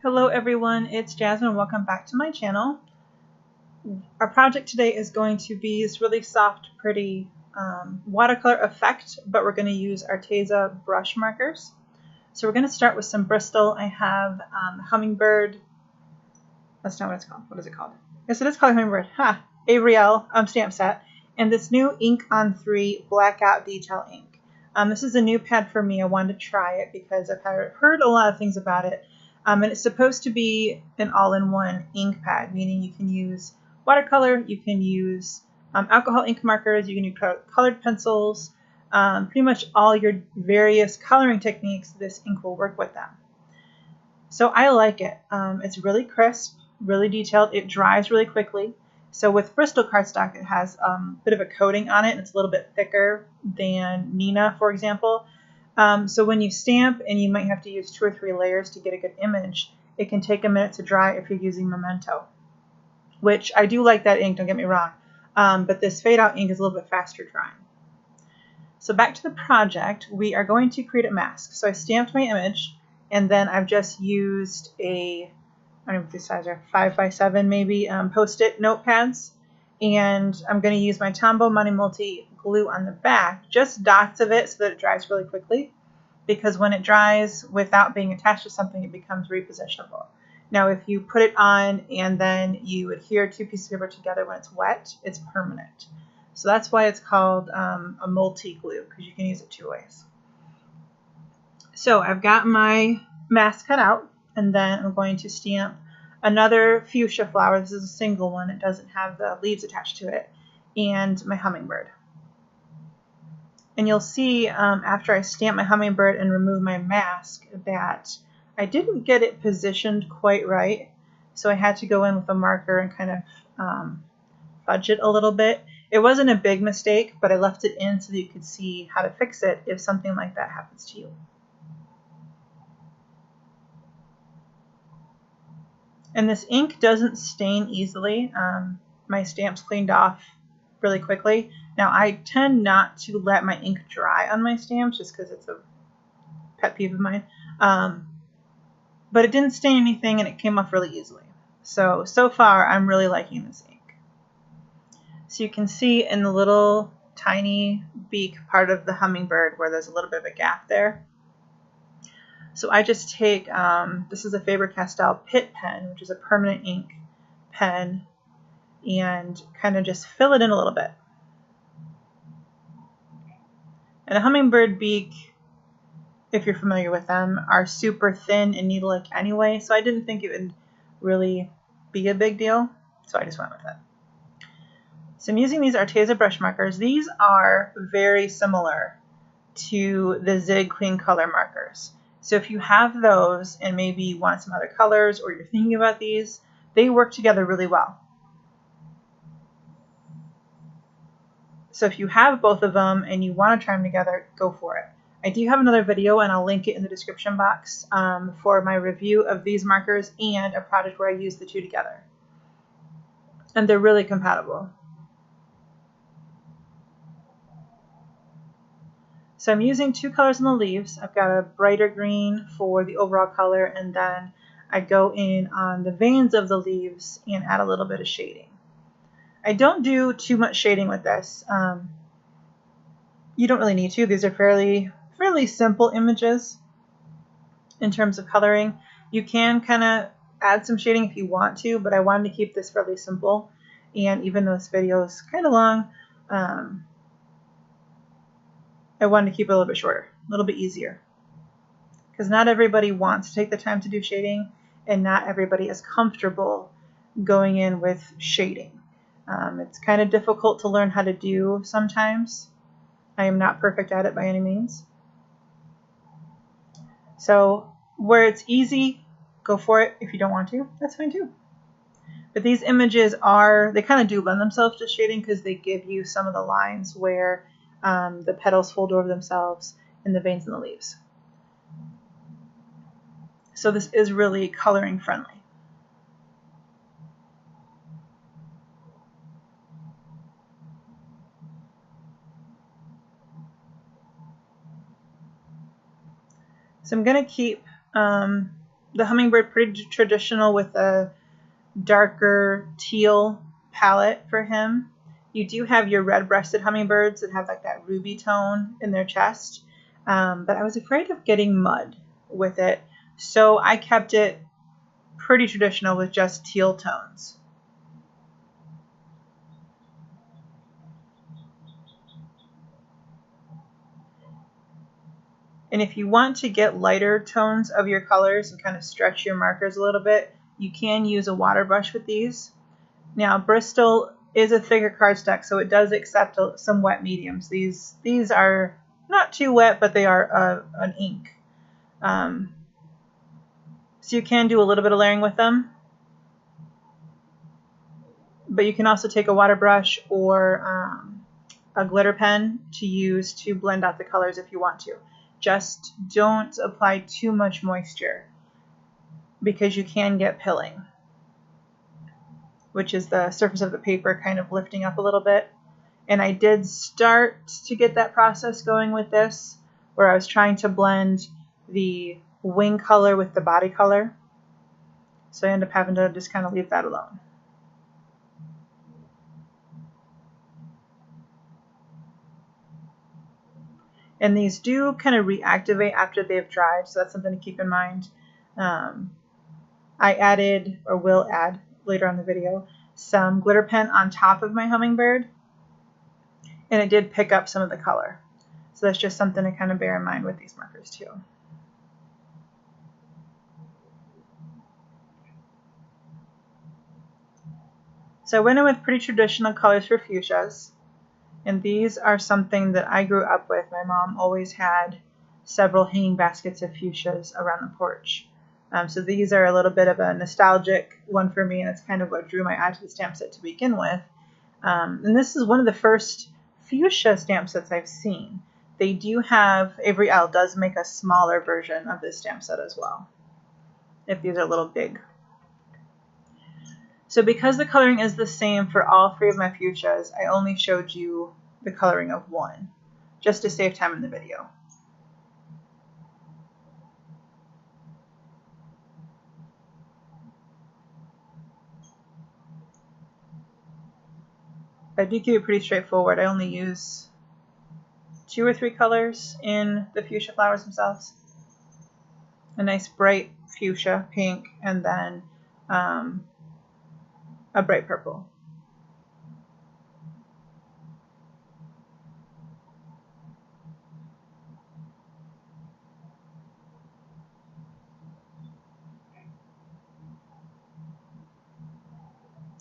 Hello everyone, it's Jasmine. Welcome back to my channel. Our project today is going to be this really soft, pretty watercolor effect, but we're going to use Arteza brush markers. So we're going to start with some Bristol. I have Hummingbird. That's not what it's called. What is it called? Yes, it is called Hummingbird. Ariel stamp set. And this new Ink on 3 Blackout Detail ink. This is a new pad for me. I wanted to try it because I've heard a lot of things about it. And it's supposed to be an all-in-one ink pad, meaning you can use watercolor, you can use alcohol ink markers, you can use colored pencils, pretty much all your various coloring techniques, this ink will work with them. So I like it. It's really crisp, really detailed, it dries really quickly. So with Bristol cardstock, it has a bit of a coating on it, and it's a little bit thicker than Nina, for example. So when you stamp and you might have to use 2 or 3 layers to get a good image, it can take a minute to dry if you're using Memento, which I do like that ink, don't get me wrong, but this fade out ink is a little bit faster drying. So back to the project, we are going to create a mask. So I stamped my image, and then I've just used I don't know what these size are, 5x7 maybe, Post-it notepads, and I'm going to use my Tombow Money Multi glue on the back, just dots of it so that it dries really quickly, because when it dries without being attached to something, it becomes repositionable. Now if you put it on and then you adhere 2 pieces of paper together when it's wet, it's permanent. So that's why it's called a multi-glue, because you can use it 2 ways. So I've got my mask cut out, and then I'm going to stamp another fuchsia flower. This is a single one, it doesn't have the leaves attached to it, and my hummingbird. And you'll see after I stamp my hummingbird and remove my mask that I didn't get it positioned quite right. So I had to go in with a marker and kind of fudge it a little bit. It wasn't a big mistake, but I left it in so that you could see how to fix it if something like that happens to you. And this ink doesn't stain easily. My stamps cleaned off really quickly. Now I tend not to let my ink dry on my stamps just because it's a pet peeve of mine. But it didn't stain anything and it came off really easily. So far I'm really liking this ink. So you can see in the little tiny beak part of the hummingbird where there's a little bit of a gap there. So I just take, this is a Faber-Castell Pitt pen, which is a permanent ink pen, and kind of just fill it in a little bit. And a hummingbird beak, if you're familiar with them, are super thin and needle-like anyway, so I didn't think it would really be a big deal, so I just went with it. So I'm using these Arteza brush markers. These are very similar to the Zig Clean Color markers. So if you have those and maybe you want some other colors or you're thinking about these, they work together really well. So if you have both of them and you want to try them together, go for it. I do have another video and I'll link it in the description box for my review of these markers and a project where I use the 2 together. And they're really compatible. So I'm using 2 colors in the leaves. I've got a brighter green for the overall color, and then I go in on the veins of the leaves and add a little bit of shading. I don't do too much shading with this. You don't really need to. These are fairly simple images in terms of coloring. You can kind of add some shading if you want to, but I wanted to keep this fairly simple. And even though this video is kind of long, I wanted to keep it a little bit shorter, a little bit easier. Because not everybody wants to take the time to do shading, and not everybody is comfortable going in with shading. It's kind of difficult to learn how to do sometimes. I am not perfect at it by any means. So where it's easy, go for it. If you don't want to, that's fine too. But these images they kind of do lend themselves to shading because they give you some of the lines where the petals fold over themselves in the veins and the leaves. So this is really coloring friendly. So I'm going to keep the Hummingbird pretty traditional with a darker teal palette for him. You do have your red-breasted hummingbirds that have like that ruby tone in their chest, but I was afraid of getting mud with it, so I kept it pretty traditional with just teal tones. And if you want to get lighter tones of your colors and kind of stretch your markers a little bit, you can use a water brush with these. Now, Bristol is a thicker cardstock, so it does accept some wet mediums. These are not too wet, but they are an ink. So you can do a little bit of layering with them. But you can also take a water brush or a glitter pen to use to blend out the colors if you want to. Just don't apply too much moisture because you can get pilling, which is the surface of the paper kind of lifting up a little bit. And I did start to get that process going with this, where I was trying to blend the wing color with the body color. So I ended up having to just kind of leave that alone. And these do kind of reactivate after they've dried, so that's something to keep in mind. I added, or will add later on the video, some glitter pen on top of my Hummingbird, and it did pick up some of the color. So that's just something to kind of bear in mind with these markers too. So I went in with pretty traditional colors for Fuchsias. And these are something that I grew up with. My mom always had several hanging baskets of fuchsias around the porch. So these are a little bit of a nostalgic one for me, and it's kind of what drew my eye to the stamp set to begin with. And this is one of the first fuchsia stamp sets I've seen. They do have, Avery Elle does make a smaller version of this stamp set as well, if these are a little big. So because the coloring is the same for all three of my fuchsias, I only showed you the coloring of one, just to save time in the video. I do keep it pretty straightforward. I only use 2 or 3 colors in the fuchsia flowers themselves. A nice bright fuchsia pink, and then a bright purple.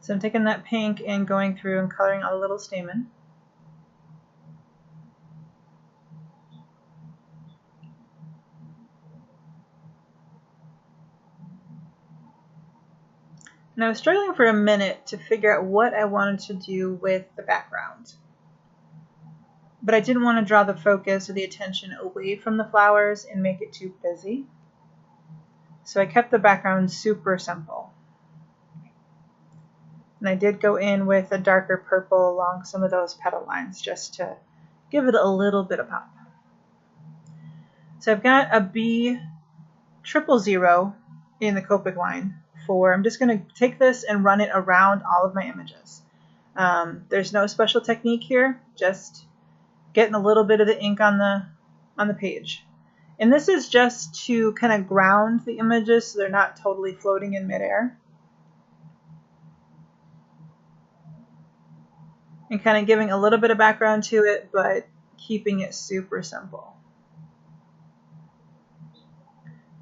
So I'm taking that pink and going through and coloring all the little stamen. And I was struggling for a minute to figure out what I wanted to do with the background. But I didn't want to draw the focus or the attention away from the flowers and make it too busy. So I kept the background super simple. And I did go in with a darker purple along some of those petal lines just to give it a little bit of pop. So I've got a B000 in the Copic line. I'm just going to take this and run it around all of my images. There's no special technique here, just getting a little bit of the ink on the page. And this is just to kind of ground the images so they're not totally floating in midair. And kind of giving a little bit of background to it, but keeping it super simple.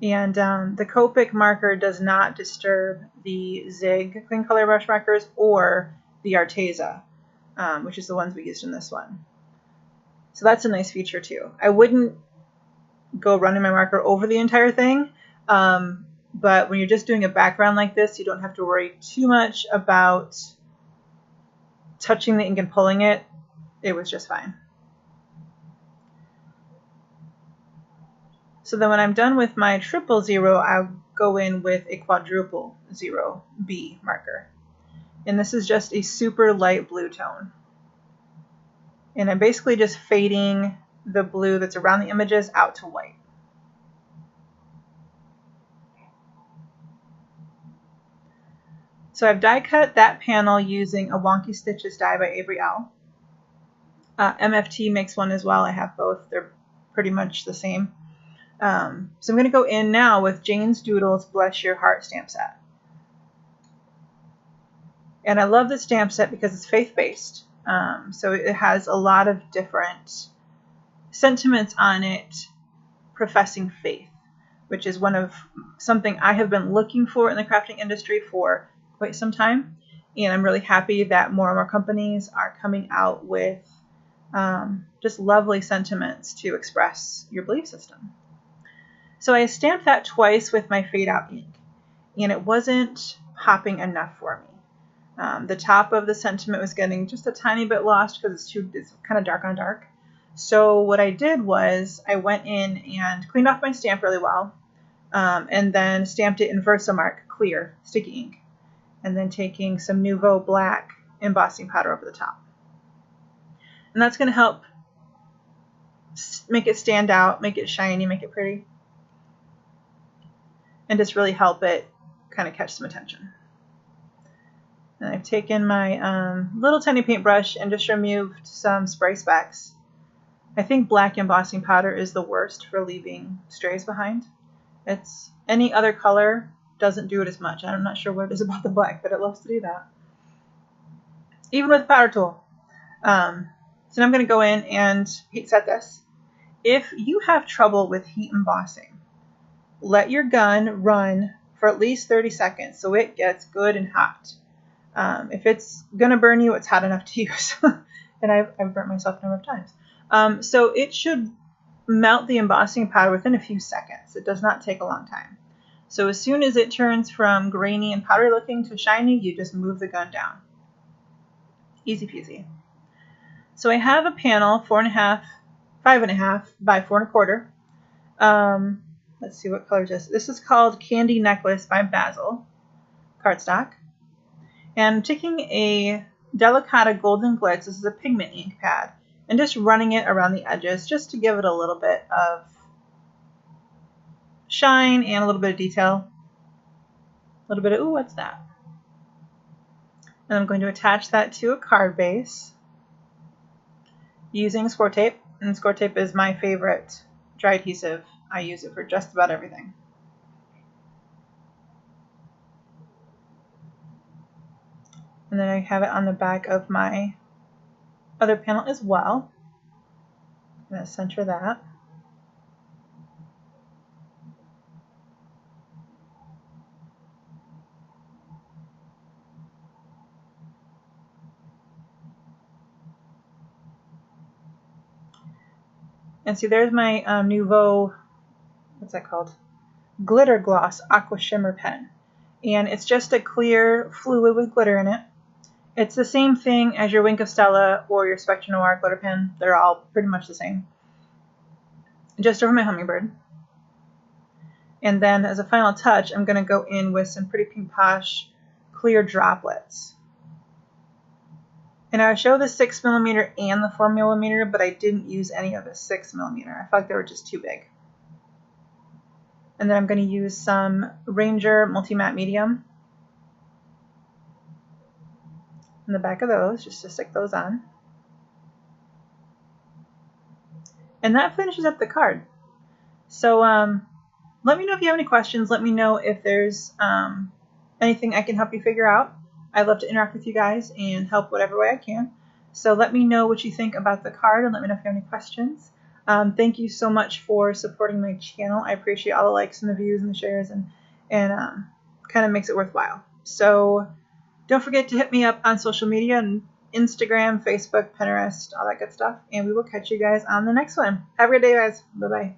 And the Copic marker does not disturb the Zig clean color brush markers or the Arteza, which is the ones we used in this one. So that's a nice feature too. I wouldn't go running my marker over the entire thing, but when you're just doing a background like this, you don't have to worry too much about touching the ink and pulling it. It was just fine. So then when I'm done with my 000, I'll go in with a 400 B marker. And this is just a super light blue tone. And I'm basically just fading the blue that's around the images out to white. So I've die cut that panel using a Wonky Stitches die by Avery L. MFT makes one as well. I have both. They're pretty much the same. So I'm going to go in now with Jane's Doodles Bless Your Heart stamp set. And I love this stamp set because it's faith-based. So it has a lot of different sentiments on it professing faith, which is something I have been looking for in the crafting industry for quite some time. And I'm really happy that more and more companies are coming out with just lovely sentiments to express your belief system. So I stamped that twice with my fade out ink, and it wasn't popping enough for me. The top of the sentiment was getting just a tiny bit lost because it's kind of dark on dark. So what I did was I went in and cleaned off my stamp really well, and then stamped it in Versamark clear sticky ink, and then taking some Nouveau black embossing powder over the top. And that's going to help make it stand out, make it shiny, make it pretty, and just really help it kind of catch some attention. And I've taken my little tiny paintbrush and just removed some spray specks. I think black embossing powder is the worst for leaving strays behind. It's any other color doesn't do it as much. I'm not sure what it is about the black, but it loves to do that. Even with a powder tool. So now I'm going to go in and heat set this. If you have trouble with heat embossing, let your gun run for at least 30 seconds so it gets good and hot. If it's going to burn you, it's hot enough to use. And I've burnt myself a number of times. So it should melt the embossing powder within a few seconds. It does not take a long time. So as soon as it turns from grainy and powdery looking to shiny, you just move the gun down. Easy peasy. So I have a panel 5.5 by 4.25. Let's see what color is this. This is called Candy Necklace by Basil cardstock. And I'm taking a Delicata Golden Glitz. This is a pigment ink pad. And just running it around the edges just to give it a little bit of shine and a little bit of detail. A little bit of, ooh, what's that? And I'm going to attach that to a card base using score tape. And score tape is my favorite dry adhesive. I use it for just about everything. And then I have it on the back of my other panel as well. I'm going to center that. And see, there's my Nouveau, what's that called? Glitter Gloss Aqua Shimmer pen. And it's just a clear fluid with glitter in it. It's the same thing as your Wink of Stella or your Spectre Noir glitter pen. They're all pretty much the same. Just over my Hummingbird. And then as a final touch, I'm going to go in with some pretty Pink Posh clear droplets. And I show the 6mm and the 4mm, but I didn't use any of the 6mm. I felt like they were just too big. And then I'm going to use some Ranger Multi-Matte Medium in the back of those, just to stick those on. And that finishes up the card. So let me know if you have any questions. Let me know if there's anything I can help you figure out. I love to interact with you guys and help whatever way I can. So let me know what you think about the card and let me know if you have any questions. Thank you so much for supporting my channel. I appreciate all the likes and the views and the shares and kind of makes it worthwhile. So don't forget to hit me up on social media and Instagram, Facebook, Pinterest, all that good stuff. And we will catch you guys on the next one. Have a good day, guys. Bye-bye.